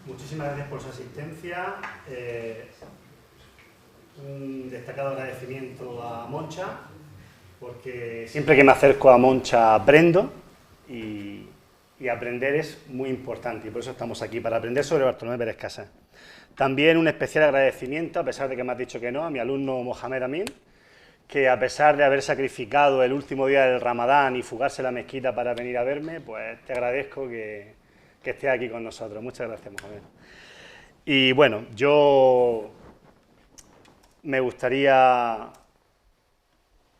Muchísimas gracias por su asistencia. Un destacado agradecimiento a Moncha, porque siempre que me acerco a Moncha aprendo y aprender es muy importante y por eso estamos aquí, para aprender sobre Bartolomé Pérez Casas. También un especial agradecimiento, a pesar de que me has dicho que no, a mi alumno Mohamed Amin, que a pesar de haber sacrificado el último día del Ramadán y fugarse la mezquita para venir a verme, pues te agradezco que estés aquí con nosotros. Muchas gracias, Mohamed. Y bueno, yo me gustaría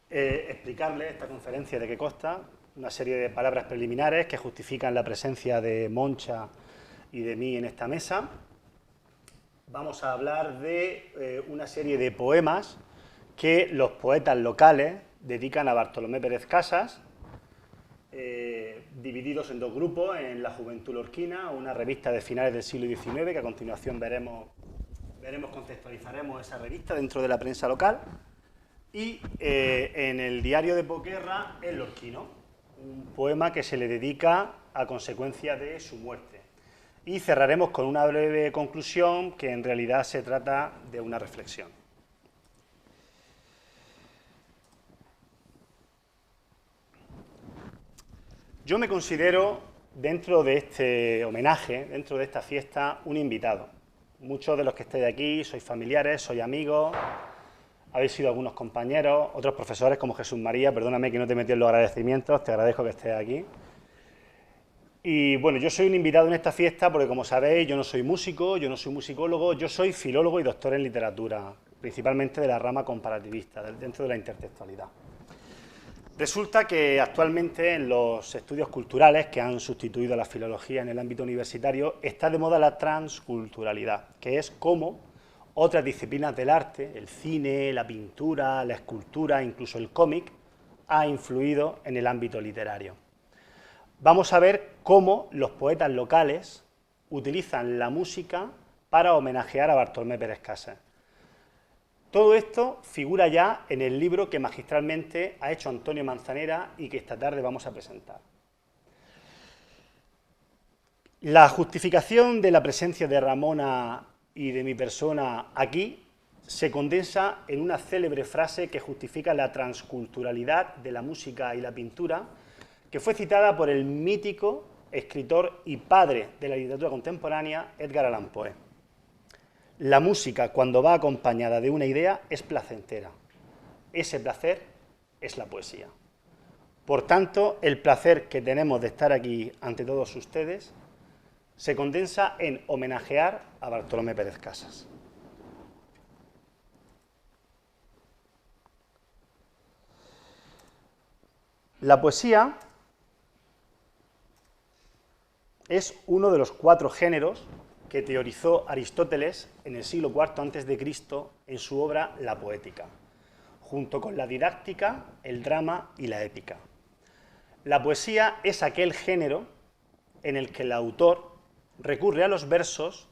explicarles esta conferencia de qué consta, una serie de palabras preliminares que justifican la presencia de Moncha y de mí en esta mesa. Vamos a hablar de una serie de poemas que los poetas locales dedican a Bartolomé Pérez Casas, divididos en dos grupos, en La Juventud Lorquina, una revista de finales del siglo XIX, que a continuación contextualizaremos esa revista dentro de la prensa local, y en el diario de posguerra, El Lorquino, un poema que se le dedica a consecuencia de su muerte. Y cerraremos con una breve conclusión que en realidad se trata de una reflexión. Yo me considero, dentro de este homenaje, dentro de esta fiesta, un invitado. Muchos de los que estáis aquí sois familiares, sois amigos, habéis sido algunos compañeros, otros profesores como Jesús María, perdóname que no te metí en los agradecimientos, te agradezco que estés aquí. Y bueno, yo soy un invitado en esta fiesta porque, como sabéis, yo no soy músico, yo no soy musicólogo, yo soy filólogo y doctor en literatura, principalmente de la rama comparativista, dentro de la intertextualidad. Resulta que actualmente en los estudios culturales que han sustituido a la filología en el ámbito universitario está de moda la transculturalidad, que es cómo otras disciplinas del arte, el cine, la pintura, la escultura, incluso el cómic, ha influido en el ámbito literario. Vamos a ver cómo los poetas locales utilizan la música para homenajear a Bartolomé Pérez Casas. Todo esto figura ya en el libro que magistralmente ha hecho Antonio Manzanera y que esta tarde vamos a presentar. La justificación de la presencia de Ramona y de mi persona aquí se condensa en una célebre frase que justifica la transculturalidad de la música y la pintura, que fue citada por el mítico escritor y padre de la literatura contemporánea, Edgar Allan Poe. La música, cuando va acompañada de una idea, es placentera. Ese placer es la poesía. Por tanto, el placer que tenemos de estar aquí ante todos ustedes se condensa en homenajear a Bartolomé Pérez Casas. La poesía es uno de los 4 géneros que teorizó Aristóteles en el siglo IV a.C. en su obra La Poética, junto con la didáctica, el drama y la épica. La poesía es aquel género en el que el autor recurre a los versos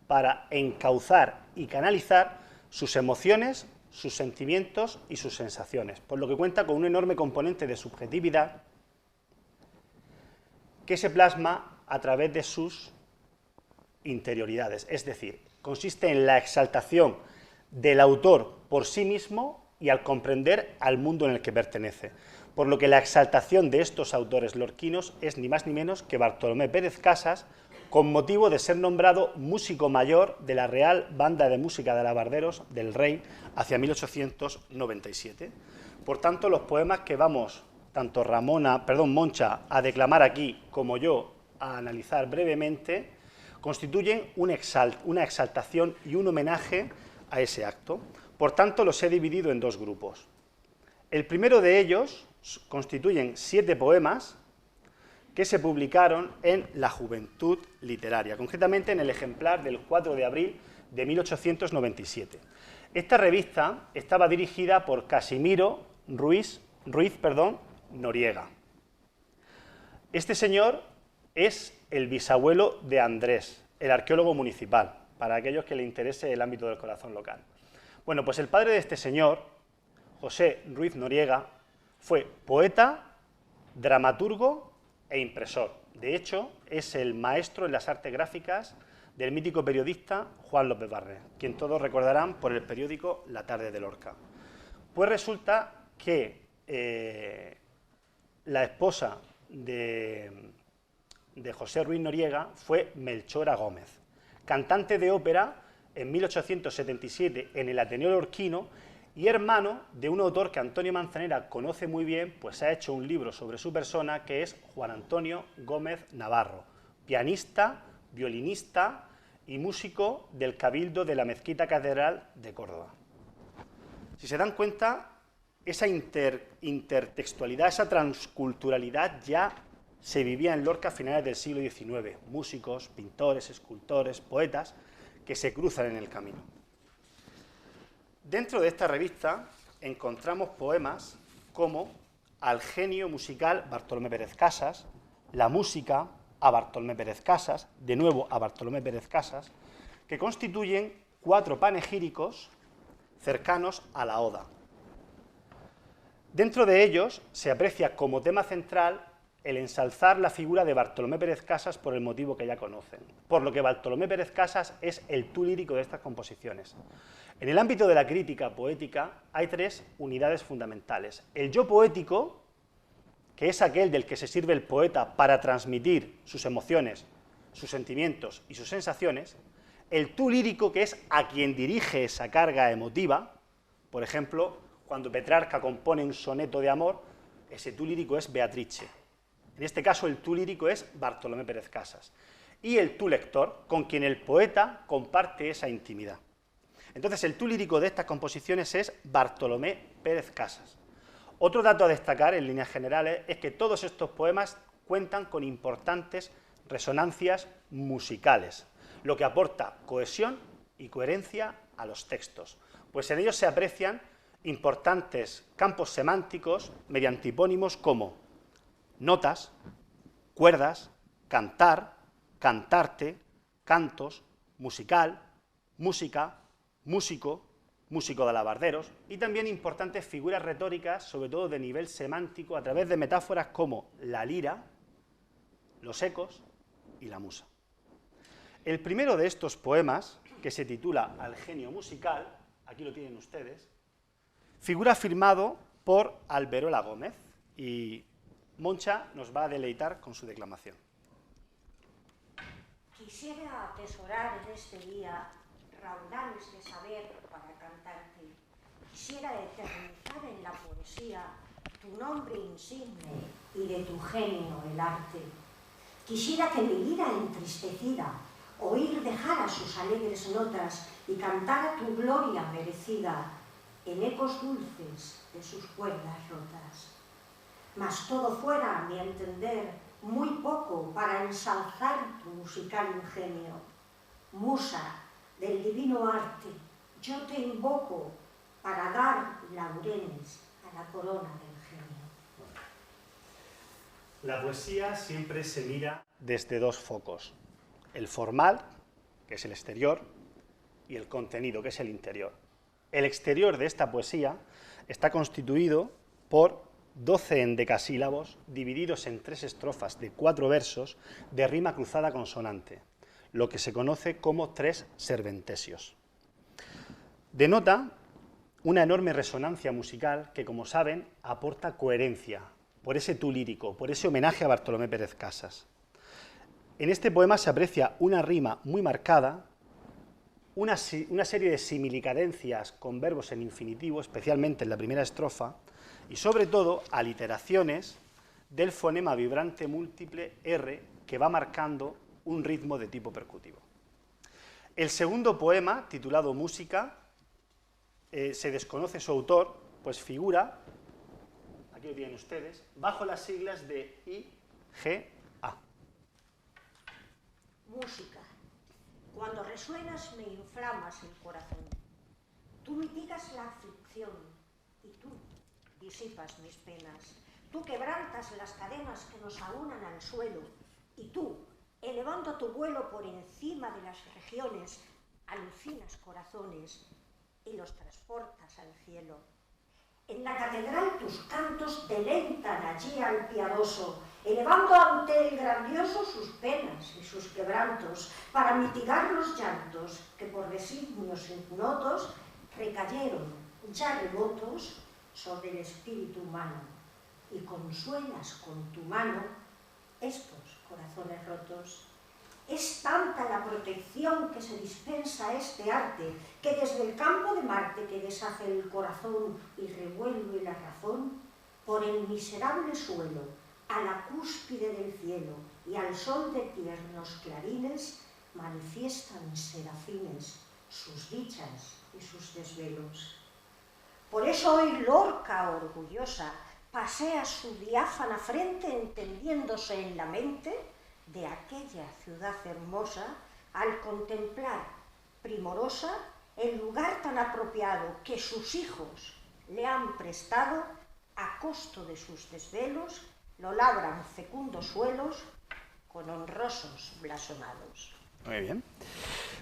para encauzar y canalizar sus emociones, sus sentimientos y sus sensaciones, por lo que cuenta con un enorme componente de subjetividad que se plasma a través de sus interioridades, es decir, consiste en la exaltación del autor por sí mismo y al comprender al mundo en el que pertenece, por lo que la exaltación de estos autores lorquinos es ni más ni menos que Bartolomé Pérez Casas, con motivo de ser nombrado músico mayor de la Real Banda de Música de Alabarderos del Rey hacia 1897. Por tanto, los poemas que vamos, tanto Moncha, a declamar aquí como yo a analizar brevemente, constituyen una exaltación y un homenaje a ese acto. Por tanto, los he dividido en 2 grupos. El primero de ellos constituyen 7 poemas que se publicaron en La Juventud Literaria, concretamente en el ejemplar del 4 de abril de 1897. Esta revista estaba dirigida por Casimiro Ruiz Noriega. Este señor es el bisabuelo de Andrés, el arqueólogo municipal. para aquellos que les interese el ámbito del corazón local. Bueno, pues el padre de este señor, José Ruiz Noriega, fue poeta, dramaturgo e impresor. De hecho, es el maestro en las artes gráficas del mítico periodista Juan López Barrés, quien todos recordarán por el periódico La Tarde de Lorca. Pues resulta que la esposa de José Ruiz Noriega fue Melchora Gómez, cantante de ópera en 1877 en el Ateneo Lorquino y hermano de un autor que Antonio Manzanera conoce muy bien, pues ha hecho un libro sobre su persona, que es Juan Antonio Gómez Navarro, pianista, violinista y músico del Cabildo de la Mezquita Catedral de Córdoba. Si se dan cuenta, esa intertextualidad, esa transculturalidad ya se vivía en Lorca a finales del siglo XIX. Músicos, pintores, escultores, poetas que se cruzan en el camino. Dentro de esta revista encontramos poemas como Al genio musical Bartolomé Pérez Casas, La música a Bartolomé Pérez Casas, de nuevo a Bartolomé Pérez Casas, que constituyen 4 panegíricos cercanos a la Oda. Dentro de ellos se aprecia como tema central el ensalzar la figura de Bartolomé Pérez Casas por el motivo que ya conocen, por lo que Bartolomé Pérez Casas es el tú lírico de estas composiciones. En el ámbito de la crítica poética hay 3 unidades fundamentales. El yo poético, que es aquel del que se sirve el poeta para transmitir sus emociones, sus sentimientos y sus sensaciones. El tú lírico, que es a quien dirige esa carga emotiva. Por ejemplo, cuando Petrarca compone un soneto de amor, ese tú lírico es Beatrice. En este caso, el tú lírico es Bartolomé Pérez Casas. Y el tú lector, con quien el poeta comparte esa intimidad. Entonces, el tú lírico de estas composiciones es Bartolomé Pérez Casas. Otro dato a destacar, en líneas generales, es que todos estos poemas cuentan con importantes resonancias musicales, lo que aporta cohesión y coherencia a los textos, pues en ellos se aprecian importantes campos semánticos mediante hipónimos como notas, cuerdas, cantar, cantarte, cantos, musical, música, músico, músico de alabarderos, y también importantes figuras retóricas, sobre todo de nivel semántico, a través de metáforas como la lira, los ecos y la musa. El primero de estos poemas, que se titula Al genio musical, aquí lo tienen ustedes, figura firmado por Alberola Gómez, y Moncha nos va a deleitar con su declamación. Quisiera atesorar en este día raudales de saber para cantarte. Quisiera eternizar en la poesía tu nombre insigne y de tu genio el arte. Quisiera que mi lira entristecida oír dejara sus alegres notas y cantara tu gloria merecida en ecos dulces de sus cuerdas rotas. Mas todo fuera, a mi entender, muy poco para ensalzar tu musical ingenio. Musa del divino arte, yo te invoco para dar laureles a la corona del genio. La poesía siempre se mira desde 2 focos, el formal, que es el exterior, y el contenido, que es el interior. El exterior de esta poesía está constituido por 12 endecasílabos divididos en 3 estrofas de 4 versos de rima cruzada consonante, lo que se conoce como 3 serventesios. Denota una enorme resonancia musical que, como saben, aporta coherencia por ese tú lírico, por ese homenaje a Bartolomé Pérez Casas. En este poema se aprecia una rima muy marcada, una serie de similicadencias con verbos en infinitivo, especialmente en la primera estrofa, y sobre todo aliteraciones del fonema vibrante múltiple R que va marcando un ritmo de tipo percutivo. El segundo poema, titulado Música, se desconoce su autor, pues figura, aquí lo tienen ustedes, bajo las siglas de IGA. Música. Cuando resuenas me inflamas el corazón. Tú mitigas la aflicción y tú disipas mis penas. Tú quebrantas las cadenas que nos aunan al suelo y tú, elevando tu vuelo por encima de las regiones, alucinas corazones y los transportas al cielo. En la catedral tus cantos deleitan allí al piadoso, elevando ante el grandioso sus penas y sus quebrantos, para mitigar los llantos que por designios ignotos recayeron ya remotos sobre el espíritu humano, y consuelas con tu mano estos corazones rotos. Es tanta la protección que se dispensa a este arte, que desde el campo de Marte que deshace el corazón y revuelve la razón, por el miserable suelo, a la cúspide del cielo y al sol de tiernos clarines, manifiestan serafines sus dichas y sus desvelos. Por eso hoy Lorca, orgullosa, pasea su diáfana frente entendiéndose en la mente de aquella ciudad hermosa al contemplar, primorosa, el lugar tan apropiado que sus hijos le han prestado a costo de sus desvelos, lo labran fecundos suelos con honrosos blasonados. Muy bien.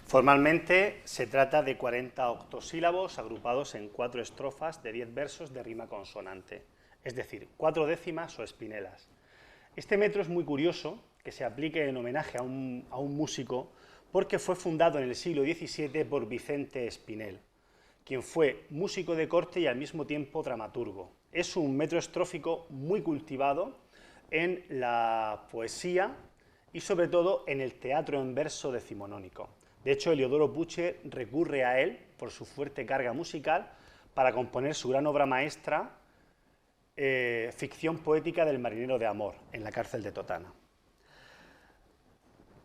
Formalmente se trata de 40 octosílabos agrupados en 4 estrofas de 10 versos de rima consonante, es decir, 4 décimas o espinelas. Este metro es muy curioso que se aplique en homenaje a un músico porque fue fundado en el siglo XVII por Vicente Espinel, quien fue músico de corte y al mismo tiempo dramaturgo. Es un metro estrófico muy cultivado en la poesía y sobre todo en el teatro en verso decimonónico. De hecho, Heliodoro Puche recurre a él por su fuerte carga musical para componer su gran obra maestra, Ficción poética del marinero de amor, en la cárcel de Totana.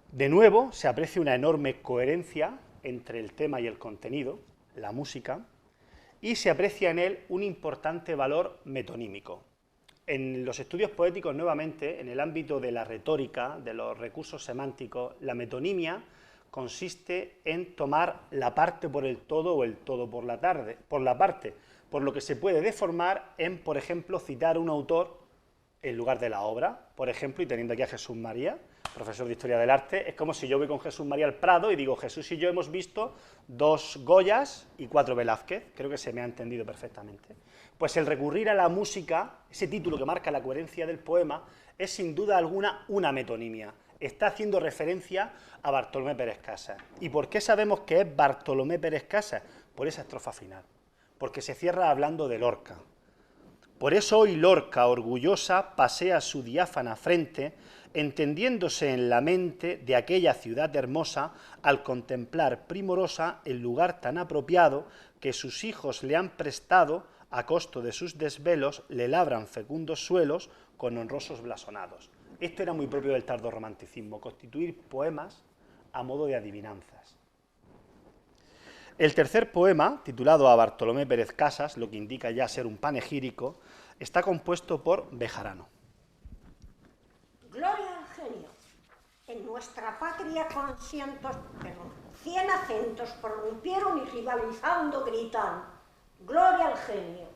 De nuevo, se aprecia una enorme coherencia entre el tema y el contenido, la música, y se aprecia en él un importante valor metonímico. En los estudios poéticos, nuevamente, en el ámbito de la retórica, de los recursos semánticos, la metonimia consiste en tomar la parte por el todo o el todo por la parte, por lo que se puede deformar en, por ejemplo, citar a un autor en lugar de la obra, por ejemplo, y teniendo aquí a Jesús María, profesor de Historia del Arte, es como si yo voy con Jesús María al Prado y digo, Jesús y yo hemos visto 2 Goyas y 4 Velázquez, creo que se me ha entendido perfectamente. Pues el recurrir a la música, ese título que marca la coherencia del poema, es sin duda alguna una metonimia. Está haciendo referencia a Bartolomé Pérez Casas. ¿Y por qué sabemos que es Bartolomé Pérez Casas? Por esa estrofa final, porque se cierra hablando de Lorca. Por eso hoy Lorca, orgullosa, pasea su diáfana frente, entendiéndose en la mente de aquella ciudad hermosa, al contemplar primorosa el lugar tan apropiado que sus hijos le han prestado, a costo de sus desvelos, le labran fecundos suelos con honrosos blasonados. Esto era muy propio del tardorromanticismo, constituir poemas a modo de adivinanzas. El tercer poema, titulado A Bartolomé Pérez Casas, lo que indica ya ser un panegírico, está compuesto por Bejarano. Gloria al genio. En nuestra patria con 100 acentos prorrumpieron y rivalizando gritan: gloria al genio,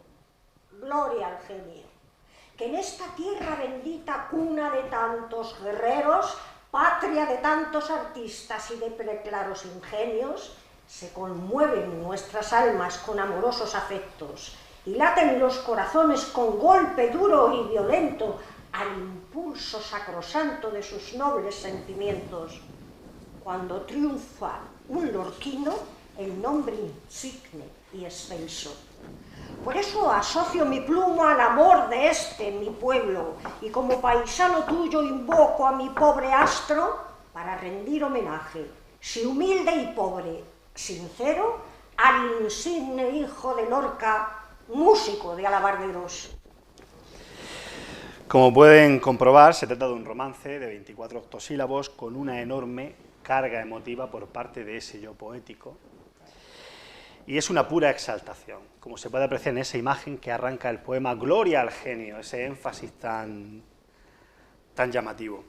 gloria al genio. Que en esta tierra bendita, cuna de tantos guerreros, patria de tantos artistas y de preclaros ingenios, se conmueven nuestras almas con amorosos afectos y laten los corazones con golpe duro y violento al impulso sacrosanto de sus nobles sentimientos. Cuando triunfa un lorquino, el nombre insigne y excelso. Por eso asocio mi pluma al amor de mi pueblo, y como paisano tuyo invoco a mi pobre astro para rendir homenaje, si humilde y pobre, sincero, al insigne hijo de Lorca, músico de alabarderos. Como pueden comprobar, se trata de un romance de 24 octosílabos con una enorme carga emotiva por parte de ese yo poético. Y es una pura exaltación, como se puede apreciar en esa imagen que arranca el poema Gloria al genio, ese énfasis tan llamativo.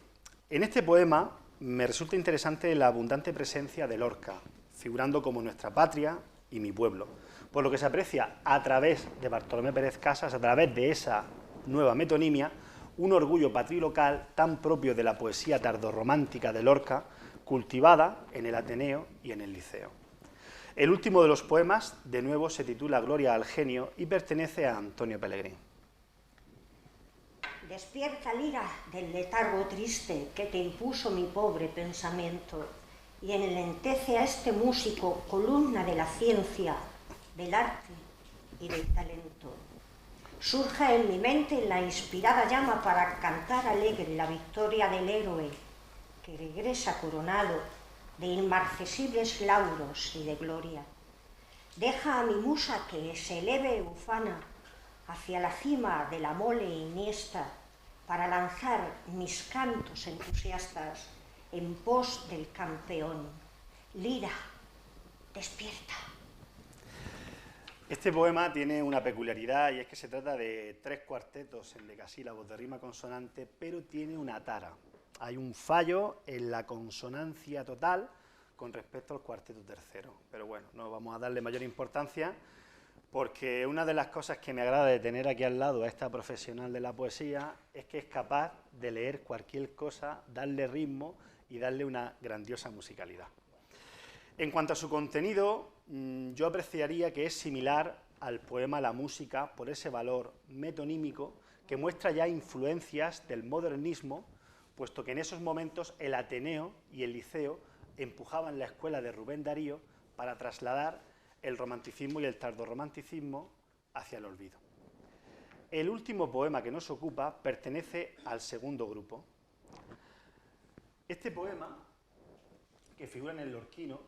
En este poema me resulta interesante la abundante presencia de Lorca, figurando como nuestra patria y mi pueblo, por lo que se aprecia a través de Bartolomé Pérez Casas, a través de esa nueva metonimia, un orgullo patrilocal tan propio de la poesía tardorromántica de Lorca, cultivada en el Ateneo y en el Liceo. El último de los poemas, de nuevo, se titula Gloria al genio y pertenece a Antonio Pellegrín. Despierta, lira, del letargo triste que te impuso mi pobre pensamiento y enlentece a este músico, columna de la ciencia, del arte y del talento. Surja en mi mente la inspirada llama para cantar alegre la victoria del héroe que regresa coronado de inmarcesibles lauros y de gloria. Deja a mi musa que se eleve ufana hacia la cima de la mole iniesta para lanzar mis cantos entusiastas en pos del campeón. Lira, despierta. Este poema tiene una peculiaridad y es que se trata de 3 cuartetos en decasílabos de rima consonante, pero tiene una tara. Hay un fallo en la consonancia total con respecto al cuarteto tercero. Pero bueno, no vamos a darle mayor importancia porque una de las cosas que me agrada de tener aquí al lado a esta profesional de la poesía es que es capaz de leer cualquier cosa, darle ritmo y darle una grandiosa musicalidad. En cuanto a su contenido, yo apreciaría que es similar al poema La música por ese valor metonímico que muestra ya influencias del modernismo, puesto que en esos momentos el Ateneo y el Liceo empujaban la escuela de Rubén Darío para trasladar el romanticismo y el tardorromanticismo hacia el olvido. El último poema que nos ocupa pertenece al segundo grupo. Este poema, que figura en el Lorquino,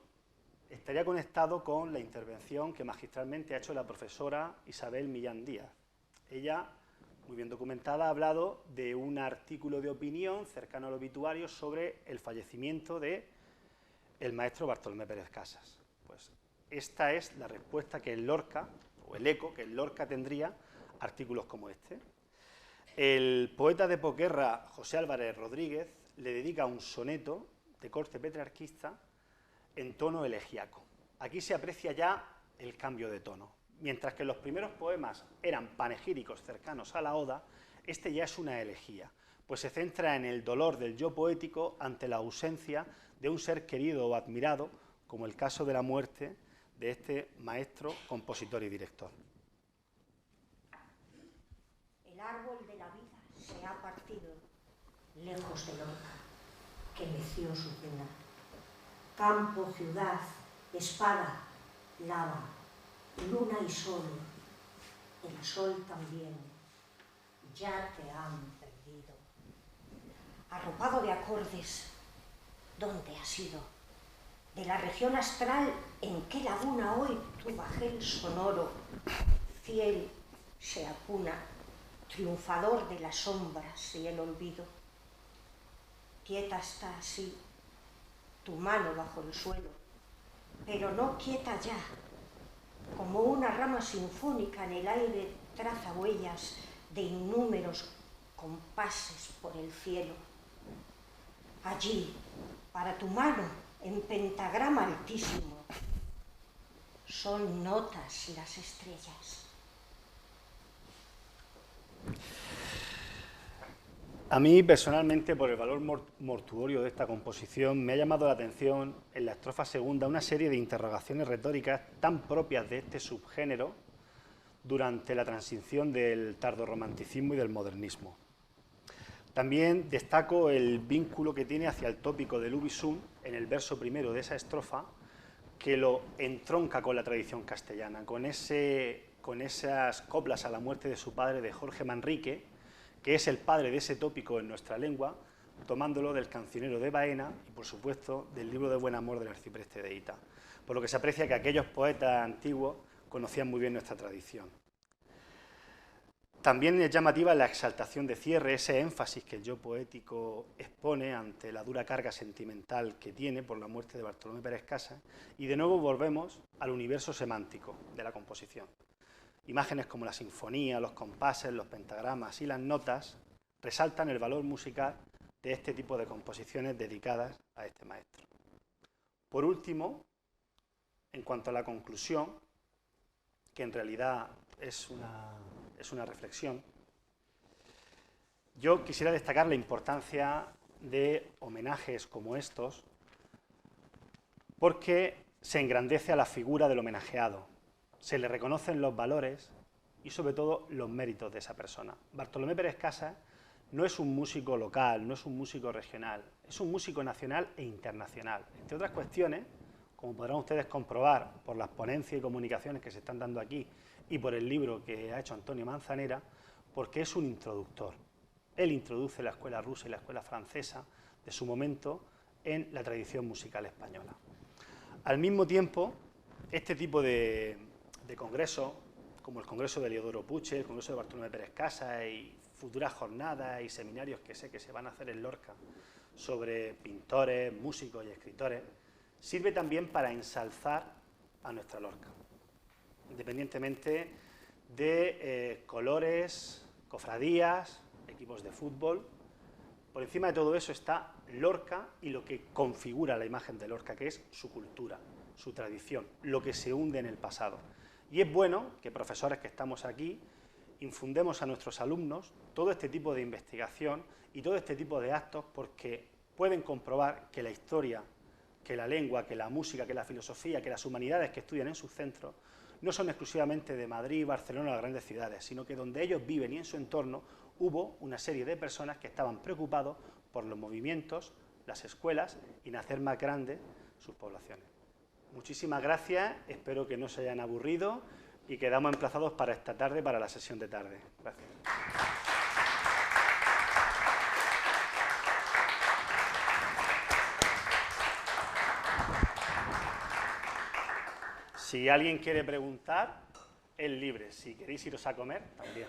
estaría conectado con la intervención que magistralmente ha hecho la profesora Isabel Millán Díaz. Ella, muy bien documentada, ha hablado de un artículo de opinión cercano al obituario sobre el fallecimiento del maestro Bartolomé Pérez Casas. Pues esta es la respuesta que el Lorca, o el eco que el Lorca tendría a artículos como este. El poeta de posguerra José Álvarez Rodríguez le dedica un soneto de corte petrarquista en tono elegíaco. Aquí se aprecia ya el cambio de tono. Mientras que los primeros poemas eran panegíricos cercanos a la oda, este ya es una elegía, pues se centra en el dolor del yo poético ante la ausencia de un ser querido o admirado, como el caso de la muerte de este maestro, compositor y director. El árbol de la vida se ha partido lejos de Lorca, que meció su pena. Campo, ciudad, espada, lava, luna y sol, el sol también, ya te han perdido. Arropado de acordes, ¿dónde has ido? De la región astral, ¿en qué laguna hoy tu bajel sonoro, fiel, se acuna, triunfador de las sombras y el olvido? Quieta está así tu mano bajo el suelo, pero no quieta ya, como una rama sinfónica en el aire traza huellas de innúmeros compases por el cielo. Allí, para tu mano, en pentagrama altísimo, son notas las estrellas. A mí, personalmente, por el valor mortuorio de esta composición, me ha llamado la atención en la estrofa segunda una serie de interrogaciones retóricas tan propias de este subgénero durante la transición del tardorromanticismo y del modernismo. También destaco el vínculo que tiene hacia el tópico del ubi sum en el verso primero de esa estrofa, que lo entronca con la tradición castellana, con esas coplas a la muerte de su padre, de Jorge Manrique, que es el padre de ese tópico en nuestra lengua, tomándolo del Cancionero de Baena y, por supuesto, del libro de Buen Amor del Arcipreste de Hita, por lo que se aprecia que aquellos poetas antiguos conocían muy bien nuestra tradición. También es llamativa la exaltación de cierre, ese énfasis que el yo poético expone ante la dura carga sentimental que tiene por la muerte de Bartolomé Pérez Casas, y de nuevo volvemos al universo semántico de la composición. Imágenes como la sinfonía, los compases, los pentagramas y las notas resaltan el valor musical de este tipo de composiciones dedicadas a este maestro. Por último, en cuanto a la conclusión, que en realidad es una reflexión, yo quisiera destacar la importancia de homenajes como estos, porque se engrandece a la figura del homenajeado, se le reconocen los valores y sobre todo los méritos de esa persona. Bartolomé Pérez Casas no es un músico local, no es un músico regional, es un músico nacional e internacional. Entre otras cuestiones, como podrán ustedes comprobar por las ponencias y comunicaciones que se están dando aquí y por el libro que ha hecho Antonio Manzanera, porque es un introductor. Él introduce la escuela rusa y la escuela francesa de su momento en la tradición musical española. Al mismo tiempo, este tipo de congresos, como el Congreso de Eliodoro Puche, el Congreso de Bartolomé Pérez Casas y futuras jornadas y seminarios que sé que se van a hacer en Lorca sobre pintores, músicos y escritores, sirve también para ensalzar a nuestra Lorca, independientemente de colores, cofradías, equipos de fútbol. Por encima de todo eso está Lorca y lo que configura la imagen de Lorca, que es su cultura, su tradición, lo que se hunde en el pasado. Y es bueno que profesores que estamos aquí infundemos a nuestros alumnos todo este tipo de investigación y todo este tipo de actos, porque pueden comprobar que la historia, que la lengua, que la música, que la filosofía, que las humanidades que estudian en sus centros no son exclusivamente de Madrid, Barcelona o las grandes ciudades, sino que donde ellos viven y en su entorno hubo una serie de personas que estaban preocupados por los movimientos, las escuelas y en hacer más grandes sus poblaciones. Muchísimas gracias, espero que no se hayan aburrido y quedamos emplazados para esta tarde, para la sesión de tarde. Gracias. Si alguien quiere preguntar, es libre. Si queréis iros a comer, también.